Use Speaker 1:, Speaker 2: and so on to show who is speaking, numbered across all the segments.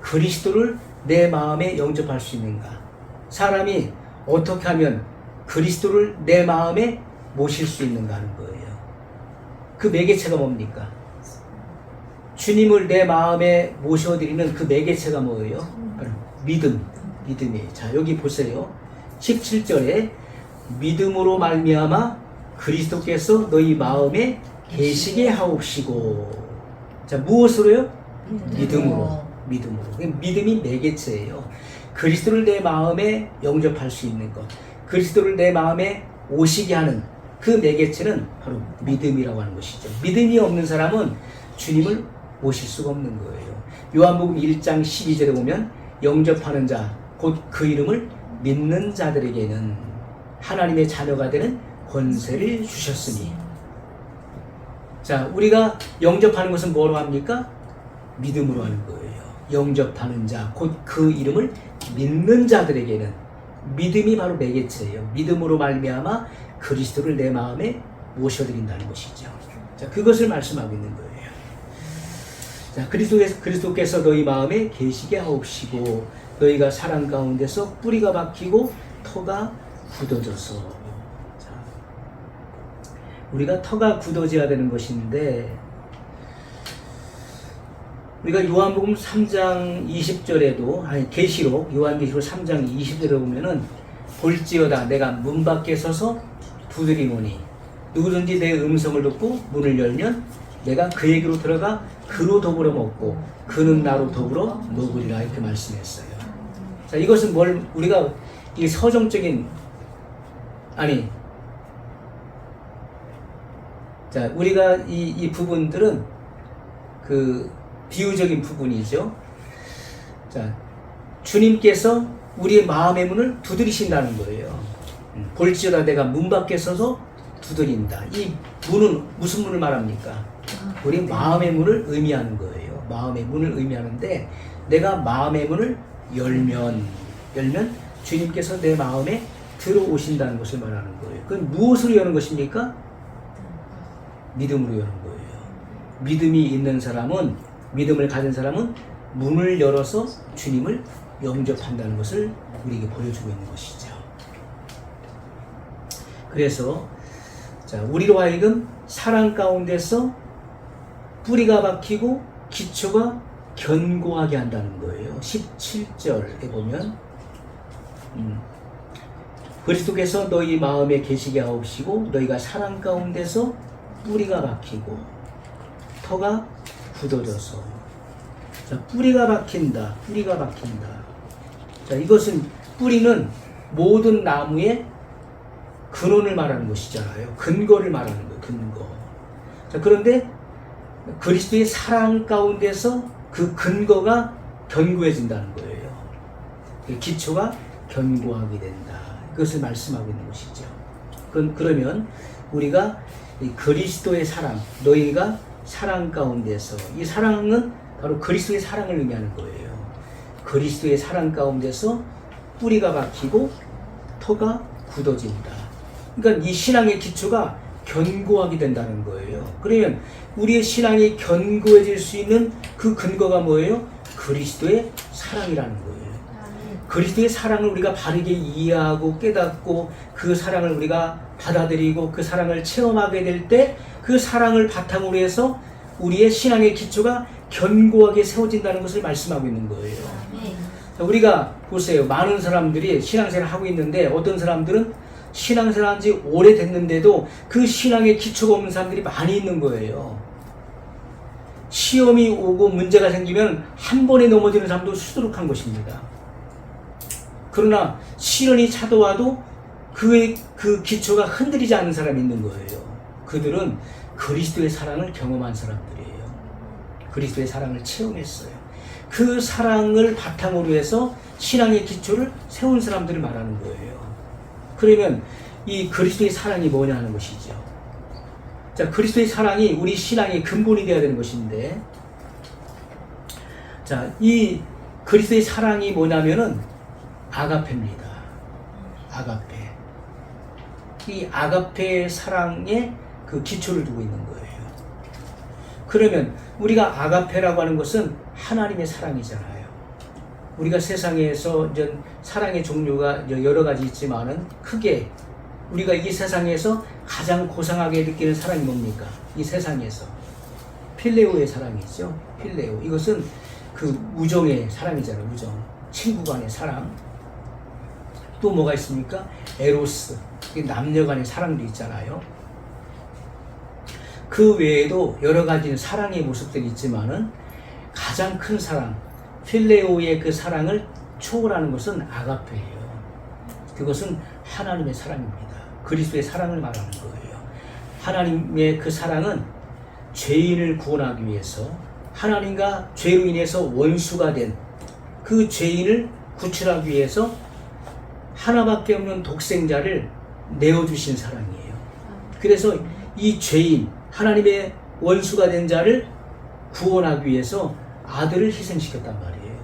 Speaker 1: 그리스도를 내 마음에 영접할 수 있는가? 사람이 어떻게 하면 그리스도를 내 마음에 모실 수 있는가 하는 거예요. 그 매개체가 뭡니까? 주님을 내 마음에 모셔드리는 그 매개체가 뭐예요? 믿음이에요. 자, 여기 보세요. 17절에 믿음으로 말미암아 그리스도께서 너희 마음에 계시게 하옵시고. 자, 무엇으로요? 믿음으로. 믿음이 매개체예요. 그리스도를 내 마음에 영접할 수 있는 것, 그리스도를 내 마음에 오시게 하는 그 매개체는 바로 믿음이라고 하는 것이죠. 믿음이 없는 사람은 주님을 모실 수가 없는 거예요. 요한복음 1장 12절에 보면 영접하는 자, 곧 그 이름을 믿는 자들에게는 하나님의 자녀가 되는 권세를 주셨으니. 자, 우리가 영접하는 것은 뭐로 합니까? 믿음으로 하는 거예요. 영접하는 자, 곧 그 이름을 믿는 자들에게는. 믿음이 바로 매개체예요. 믿음으로 말미암아 그리스도를 내 마음에 모셔드린다는 것이죠. 자, 그것을 말씀하고 있는 거예요. 자, 그리스도께서 너희 마음에 계시게 하옵시고 너희가 사랑 가운데서 뿌리가 박히고 터가 굳어져서. 자, 우리가 터가 굳어져야 되는 것인데, 우리가 요한복음 3장 20절에도, 계시록, 요한계시록 3장 20절에 보면은 볼지어다 내가 문 밖에 서서 두드리노니 누구든지 내 음성을 듣고 문을 열면 내가 그에게로 들어가 그로 더불어 먹고 그는 나로 더불어 먹으리라, 이렇게 말씀했어요. 자, 이것은 우리가 이 서정적인, 자, 우리가 이 부분들은 그 비유적인 부분이죠. 자, 주님께서 우리의 마음의 문을 두드리신다는 거예요. 볼지어다 내가 문 밖에 서서 두드린다. 이 문은 무슨 문을 말합니까? 우리 마음의 문을 의미하는 거예요. 마음의 문을 의미하는데, 내가 마음의 문을 열면 주님께서 내 마음에 들어오신다는 것을 말하는 거예요. 그건 무엇으로 여는 것입니까? 믿음으로 여는 거예요. 믿음이 있는 사람은, 믿음을 가진 사람은 문을 열어서 주님을 영접한다는 것을 우리에게 보여주고 있는 것이죠. 그래서 자, 우리로 하여금 사랑 가운데서 뿌리가 박히고 기초가 견고하게 한다는 거예요. 17절에 보면 그리스도께서 너희 마음에 계시게 하옵시고 너희가 사랑 가운데서 뿌리가 박히고 터가 굳어져서. 자, 뿌리가 박힌다. 자, 이것은, 뿌리는 모든 나무의 근원을 말하는 것이잖아요. 근거를 말하는 거예요. 근거. 자, 그런데 그리스도의 사랑 가운데서 그 근거가 견고해진다는 거예요. 기초가 견고하게 된다. 그것을 말씀하고 있는 것이죠. 그러면 우리가 이 그리스도의 사랑, 너희가 사랑 가운데서, 이 사랑은 바로 그리스도의 사랑을 의미하는 거예요. 그리스도의 사랑 가운데서 뿌리가 박히고 터가 굳어진다. 그러니까 이 신앙의 기초가 견고하게 된다는 거예요. 그러면 우리의 신앙이 견고해질 수 있는 그 근거가 뭐예요? 그리스도의 사랑이라는 거예요. 그리스도의 사랑을 우리가 바르게 이해하고 깨닫고 그 사랑을 우리가 받아들이고 그 사랑을 체험하게 될 때 그 사랑을 바탕으로 해서 우리의 신앙의 기초가 견고하게 세워진다는 것을 말씀하고 있는 거예요. 우리가 보세요. 많은 사람들이 신앙생활을 하고 있는데 어떤 사람들은 신앙생활 한 지 오래됐는데도 그 신앙의 기초가 없는 사람들이 많이 있는 거예요. 시험이 오고 문제가 생기면 한 번에 넘어지는 사람도 수두룩한 것입니다. 그러나 시련이 찾아와도 그 기초가 흔들리지 않는 사람이 있는 거예요. 그들은 그리스도의 사랑을 경험한 사람들이에요. 그리스도의 사랑을 체험했어요. 그 사랑을 바탕으로 해서 신앙의 기초를 세운 사람들을 말하는 거예요. 그러면 이 그리스도의 사랑이 뭐냐 하는 것이죠. 자, 그리스도의 사랑이 우리 신앙의 근본이 되어야 되는 것인데, 자, 이 그리스도의 사랑이 뭐냐면은 아가페입니다. 아가페. 이 아가페의 사랑에 그 기초를 두고 있는 거예요. 그러면 우리가 아가페라고 하는 것은 하나님의 사랑이잖아요. 우리가 세상에서 이제 사랑의 종류가 여러 가지 있지만은 크게 우리가 이 세상에서 가장 고상하게 느끼는 사랑이 뭡니까? 이 세상에서 필레오의 사랑이죠. 필레오. 이것은 그 우정의 사랑이잖아요. 우정. 친구 간의 사랑. 또 뭐가 있습니까? 에로스. 남녀 간의 사랑도 있잖아요. 그 외에도 여러 가지 사랑의 모습들이 있지만은 가장 큰 사랑, 필레오의 그 사랑을 초월하는 것은 아가페예요. 그것은 하나님의 사랑입니다. 그리스도의 사랑을 말하는 거예요. 하나님의 그 사랑은 죄인을 구원하기 위해서 하나님과 죄로 인해서 원수가 된 그 죄인을 구출하기 위해서 하나밖에 없는 독생자를 내어주신 사랑이에요. 그래서 이 죄인, 하나님의 원수가 된 자를 구원하기 위해서 아들을 희생시켰단 말이에요.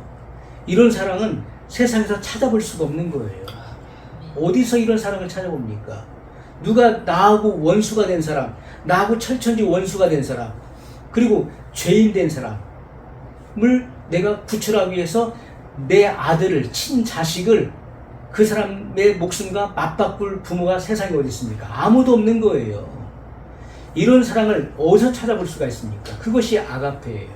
Speaker 1: 이런 사랑은 세상에서 찾아볼 수가 없는 거예요. 어디서 이런 사랑을 찾아봅니까? 누가 나하고 원수가 된 사람, 나하고 철천지 원수가 된 사람, 그리고 죄인 된 사람을 내가 구출하기 위해서 내 아들을, 친자식을 그 사람의 목숨과 맞바꿀 부모가 세상에 어디 있습니까? 아무도 없는 거예요. 이런 사랑을 어디서 찾아볼 수가 있습니까? 그것이 아가페예요.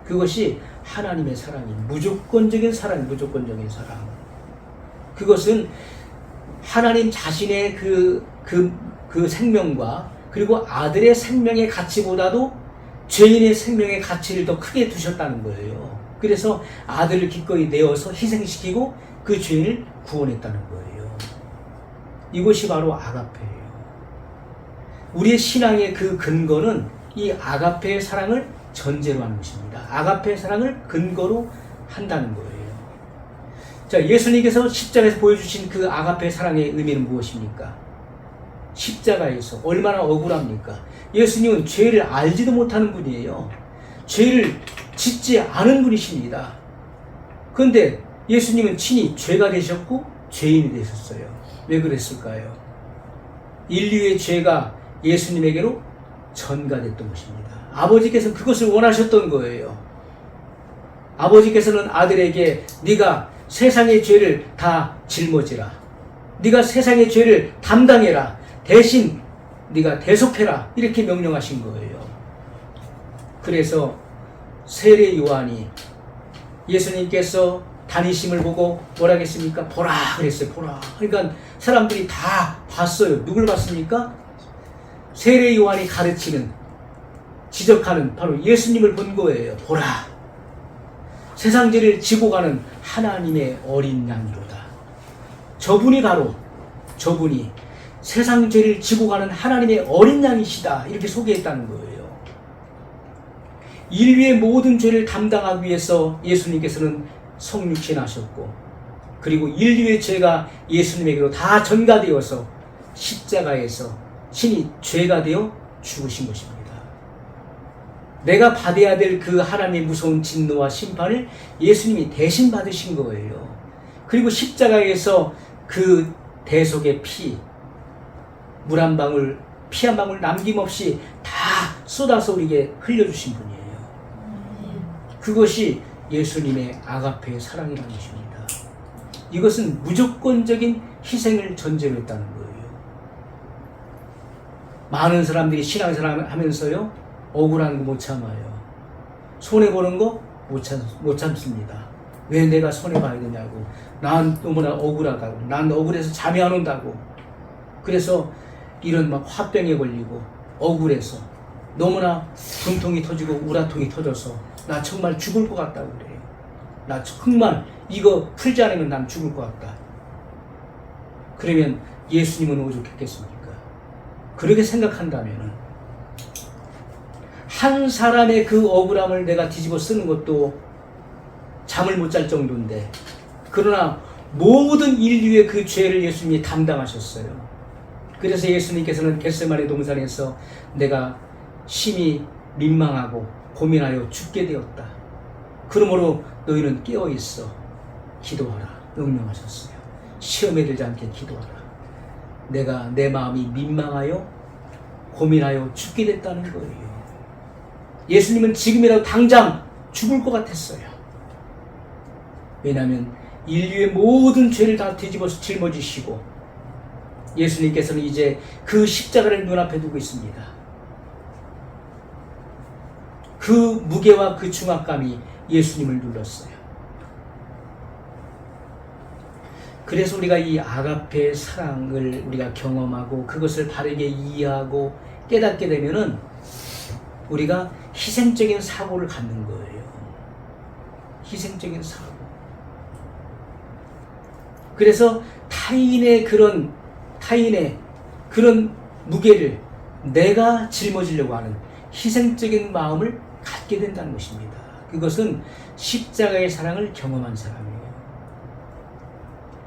Speaker 1: 그것이 하나님의 사랑이 무조건적인 사랑, 무조건적인 사랑. 그것은 하나님 자신의 그 생명과 그리고 아들의 생명의 가치보다도 죄인의 생명의 가치를 더 크게 두셨다는 거예요. 그래서 아들을 기꺼이 내어서 희생시키고 그 죄인을 구원했다는 거예요. 이것이 바로 아가페예요. 우리의 신앙의 그 근거는 이 아가페의 사랑을 전제로 하는 것입니다. 아가페의 사랑을 근거로 한다는 거예요. 자, 예수님께서 십자가에서 보여주신 그 아가페의 사랑의 의미는 무엇입니까? 십자가에서 얼마나 억울합니까? 예수님은 죄를 알지도 못하는 분이에요. 죄를 짓지 않은 분이십니다. 그런데 예수님은 친히 죄가 되셨고 죄인이 되셨어요. 왜 그랬을까요? 인류의 죄가 예수님에게로 전가됐던 것입니다. 아버지께서는 그것을 원하셨던 거예요. 아버지께서는 아들에게 네가 세상의 죄를 다 짊어지라. 네가 세상의 죄를 담당해라. 대신 네가 대속해라. 이렇게 명령하신 거예요. 그래서 세례 요한이 예수님께서 다니심을 보고 뭐라 했습니까? 보라 그랬어요. 보라. 그러니까 사람들이 다 봤어요. 누굴 봤습니까? 세례 요한이 가르치는, 지적하는 바로 예수님을 본 거예요. 보라. 세상 죄를 지고 가는 하나님의 어린 양이로다. 저분이 바로 저분이 세상 죄를 지고 가는 하나님의 어린 양이시다. 이렇게 소개했다는 거예요. 인류의 모든 죄를 담당하기 위해서 예수님께서는 성육신 하셨고, 그리고 인류의 죄가 예수님에게로 다 전가되어서 십자가에서 신이 죄가 되어 죽으신 것입니다. 내가 받아야 될 그 하나님의 무서운 진노와 심판을 예수님이 대신 받으신 거예요. 그리고 십자가에서 그 대속의 피, 물 한 방울, 피 한 방울 남김없이 다 쏟아서 우리에게 흘려주신 분이에요. 그것이 예수님의 아가페의 사랑이라는 것입니다. 이것은 무조건적인 희생을 전제로 했다는 거예요. 많은 사람들이 신앙생활 하면서요, 억울한 거 못 참아요. 손해보는 거 못 참습니다. 왜 내가 손해봐야 되냐고. 난 너무나 억울하다고. 난 억울해서 잠이 안 온다고. 그래서 이런 막 화병에 걸리고 억울해서 너무나 분통이 터지고 우라통이 터져서 나 정말 죽을 것 같다고 그래요. 나 정말 이거 풀지 않으면 난 죽을 것 같다. 그러면 예수님은 오죽했겠습니까? 그렇게 생각한다면 한 사람의 그 억울함을 내가 뒤집어 쓰는 것도 잠을 못 잘 정도인데, 그러나 모든 인류의 그 죄를 예수님이 담당하셨어요. 그래서 예수님께서는 겟세마네 동산에서 내가 심히 민망하고 고민하여 죽게 되었다. 그러므로 너희는 깨어있어 기도하라 명령하셨어요. 시험에 들지 않게 기도하라. 내가 내 마음이 민망하여 고민하여 죽게 됐다는 거예요. 예수님은 지금이라도 당장 죽을 것 같았어요. 왜냐하면 인류의 모든 죄를 다 뒤집어서 짊어지시고 예수님께서는 이제 그 십자가를 눈앞에 두고 있습니다. 그 무게와 그 중압감이 예수님을 눌렀어요. 그래서 우리가 이 아가페의 사랑을 우리가 경험하고 그것을 바르게 이해하고 깨닫게 되면은 우리가 희생적인 사고를 갖는 거예요. 희생적인 사고. 그래서 타인의 그런 무게를 내가 짊어지려고 하는 희생적인 마음을 갖게 된다는 것입니다. 그것은 십자가의 사랑을 경험한 사람이에요.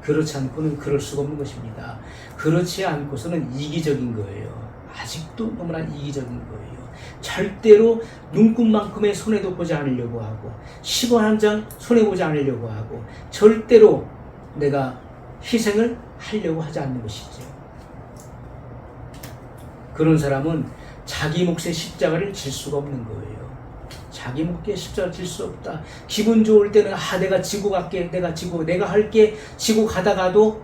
Speaker 1: 그렇지 않고는 그럴 수가 없는 것입니다. 그렇지 않고서는 이기적인 거예요. 아직도 너무나 이기적인 거예요. 절대로 눈금만큼의 손해도 보지 않으려고 하고 10원 한 장 손해보지 않으려고 하고 절대로 내가 희생을 하려고 하지 않는 것이죠. 그런 사람은 자기 몫의 십자가를 질 수가 없는 거예요. 자기 몫의 십자가를 질 수 없다. 기분 좋을 때는 내가 지고 갈게, 내가 할게 지고 가다가도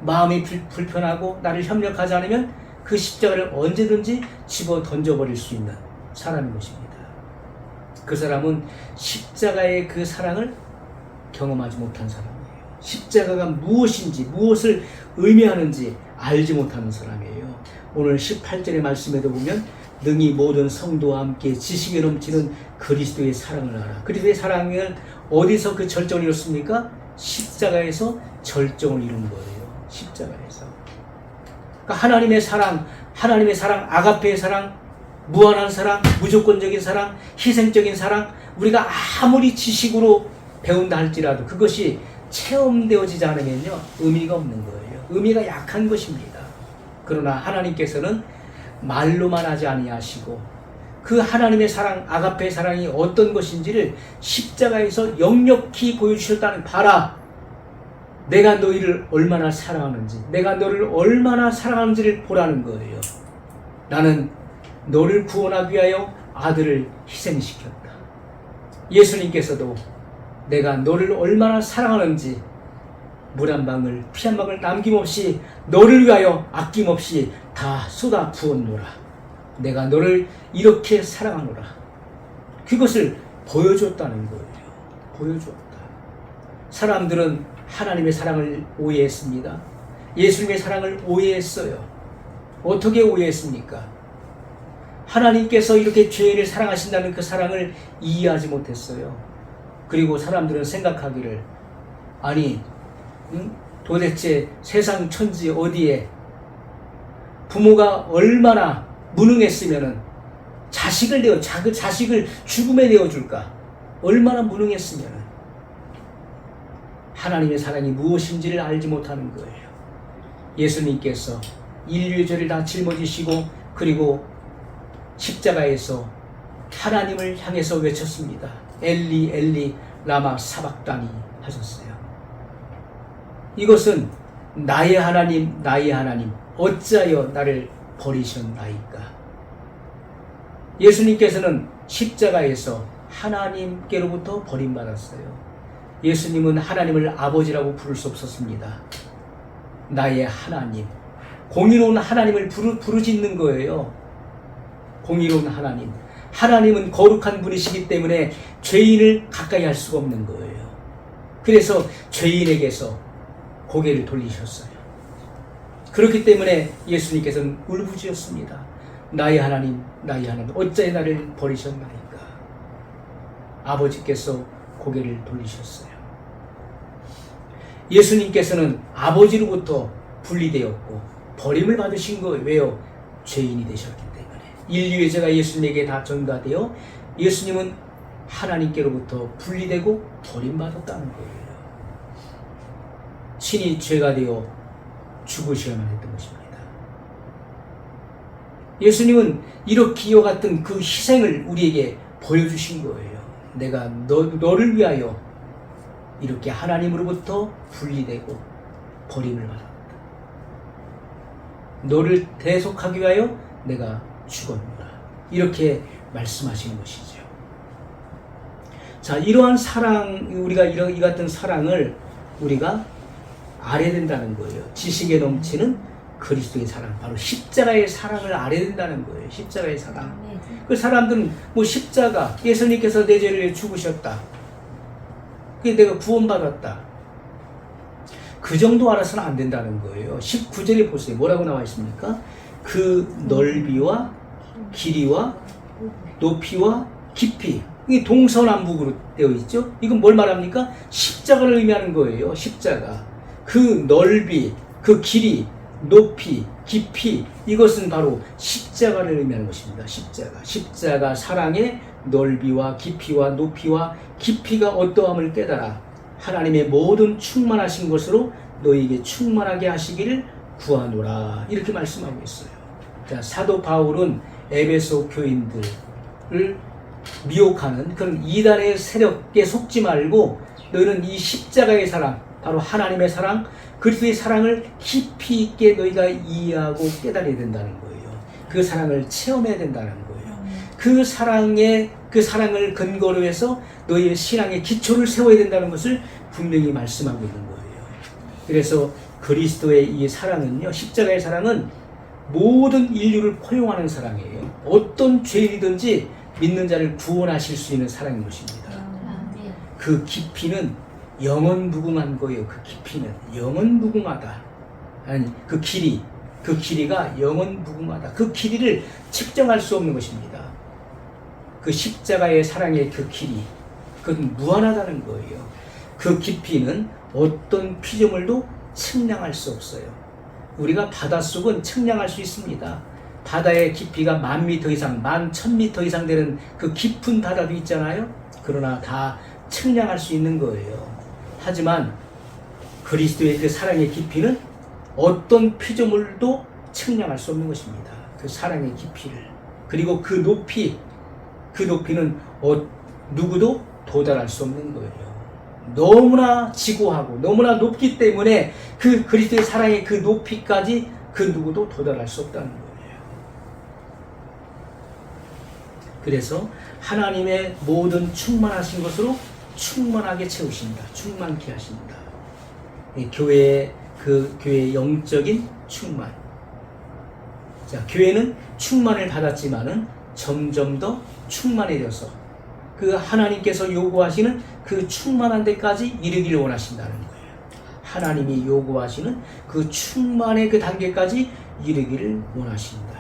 Speaker 1: 마음이 불편하고 나를 협력하지 않으면 그 십자가를 언제든지 집어 던져버릴 수 있는 사람인 것입니다. 그 사람은 십자가의 그 사랑을 경험하지 못한 사람이에요. 십자가가 무엇인지 무엇을 의미하는지 알지 못하는 사람이에요. 오늘 18절의 말씀에도 보면 능히 모든 성도와 함께 지식에 넘치는 그리스도의 사랑을 알아. 그리스도의 사랑은 어디서 그 절정을 이뤘습니까? 십자가에서 절정을 이룬 거예요. 십자가에서. 그러니까 하나님의 사랑, 아가페의 사랑, 무한한 사랑, 무조건적인 사랑, 희생적인 사랑, 우리가 아무리 지식으로 배운다 할지라도 그것이 체험되어지지 않으면요 의미가 없는 거예요. 의미가 약한 것입니다. 그러나 하나님께서는 말로만 하지 아니하시고 그 하나님의 사랑, 아가페의 사랑이 어떤 것인지를 십자가에서 역력히 보여주셨다는, 봐라, 내가 너희를 얼마나 사랑하는지, 내가 너를 얼마나 사랑하는지를 보라는 거예요. 나는 너를 구원하기 위하여 아들을 희생시켰다. 예수님께서도 내가 너를 얼마나 사랑하는지 물 한 방울, 피 한 방울 남김없이 너를 위하여 아낌없이 다 쏟아 부었노라. 내가 너를 이렇게 사랑하노라. 그것을 보여줬다는 거예요. 보여줬다. 사람들은 하나님의 사랑을 오해했습니다. 예수님의 사랑을 오해했어요. 어떻게 오해했습니까? 하나님께서 이렇게 죄인을 사랑하신다는 그 사랑을 이해하지 못했어요. 그리고 사람들은 생각하기를, 아니 도대체 세상 천지 어디에 부모가 얼마나 무능했으면은 자식을 죽음에 내어줄까? 얼마나 무능했으면은. 하나님의 사랑이 무엇인지를 알지 못하는 거예요. 예수님께서 인류의 죄를 다 짊어지시고 그리고 십자가에서 하나님을 향해서 외쳤습니다. 엘리 엘리 라마 사박다니 하셨어요. 이것은 나의 하나님 나의 하나님 어찌하여 나를 버리셨나이까. 예수님께서는 십자가에서 하나님께로부터 버림받았어요. 예수님은 하나님을 아버지라고 부를 수 없었습니다. 나의 하나님, 공의로운 하나님을 부르짖는 거예요. 공의로운 하나님. 하나님은 거룩한 분이시기 때문에 죄인을 가까이 할 수가 없는 거예요. 그래서 죄인에게서 고개를 돌리셨어요. 그렇기 때문에 예수님께서는 울부짖었습니다. 나의 하나님, 나의 하나님, 어찌 나를 버리셨나이까. 아버지께서 고개를 돌리셨어요. 예수님께서는 아버지로부터 분리되었고 버림을 받으신 거예요. 왜요? 죄인이 되셨기 때문에. 인류의 죄가 예수님에게 다 전가되어 예수님은 하나님께로부터 분리되고 버림받았다는 거예요. 친히 죄가 되어 죽으셔야만 했던 것입니다. 예수님은 이렇게 이와 같은 그 희생을 우리에게 보여주신 거예요. 내가 너를 위하여 이렇게 하나님으로부터 분리되고 버림을 받았다. 너를 대속하기 위하여 내가 죽었노라. 이렇게 말씀하시는 것이죠. 자, 이러한 사랑, 우리가 이 같은 사랑을 우리가 알아야 된다는 거예요. 지식에 넘치는 그리스도의 사랑, 바로 십자가의 사랑을 알아야 된다는 거예요. 십자가의 사랑. 그 사람들은 뭐 십자가, 예수님께서 내 죄를 위해 죽으셨다. 그게 내가 구원받았다. 그 정도 알아서는 안 된다는 거예요. 19절에 보세요. 뭐라고 나와 있습니까? 그 넓이와 길이와 높이와 깊이. 이게 동서남북으로 되어 있죠? 이건 뭘 말합니까? 십자가를 의미하는 거예요. 십자가. 그 넓이, 그 길이, 높이, 깊이, 이것은 바로 십자가를 의미하는 것입니다. 십자가. 십자가 사랑의 넓이와 깊이와 높이와 깊이가 어떠함을 깨달아 하나님의 모든 충만하신 것으로 너희에게 충만하게 하시기를 구하노라. 이렇게 말씀하고 있어요. 자, 사도 바울은 에베소 교인들을 미혹하는 그런 이단의 세력에 속지 말고 너희는 이 십자가의 사랑, 바로 하나님의 사랑, 그리스도의 사랑을 깊이 있게 너희가 이해하고 깨달아야 된다는 거예요. 그 사랑을 체험해야 된다는 거예요. 그 사랑을 근거로 해서 너희의 신앙의 기초를 세워야 된다는 것을 분명히 말씀하고 있는 거예요. 그래서 그리스도의 이 사랑은요, 십자가의 사랑은 모든 인류를 포용하는 사랑이에요. 어떤 죄인이든지 믿는 자를 구원하실 수 있는 사랑인 것입니다. 그 깊이는 영원 무궁한 거예요. 그 깊이는 영원 무궁하다. 아니, 그 길이가 영원 무궁하다. 그 길이를 측정할 수 없는 것입니다. 그 십자가의 사랑의 그 길이, 그건 무한하다는 거예요. 그 깊이는 어떤 피조물도 측량할 수 없어요. 우리가 바닷속은 측량할 수 있습니다. 바다의 깊이가 10,000m 이상, 11,000m 이상 되는 그 깊은 바다도 있잖아요. 그러나 다 측량할 수 있는 거예요. 하지만 그리스도의 그 사랑의 깊이는 어떤 피조물도 측량할 수 없는 것입니다. 그 사랑의 깊이를. 그리고 그 높이는 누구도 도달할 수 없는 거예요. 너무나 지고하고 너무나 높기 때문에 그 그리스도의 사랑의 그 높이까지 그 누구도 도달할 수 없다는 거예요. 그래서 하나님의 모든 충만하신 것으로 충만하게 채우신다. 충만케 하신다. 교회의 영적인 충만. 자, 교회는 충만을 받았지만은 점점 더 충만해져서 그 하나님께서 요구하시는 그 충만한 데까지 이르기를 원하신다는 거예요. 하나님이 요구하시는 그 충만의 그 단계까지 이르기를 원하신다.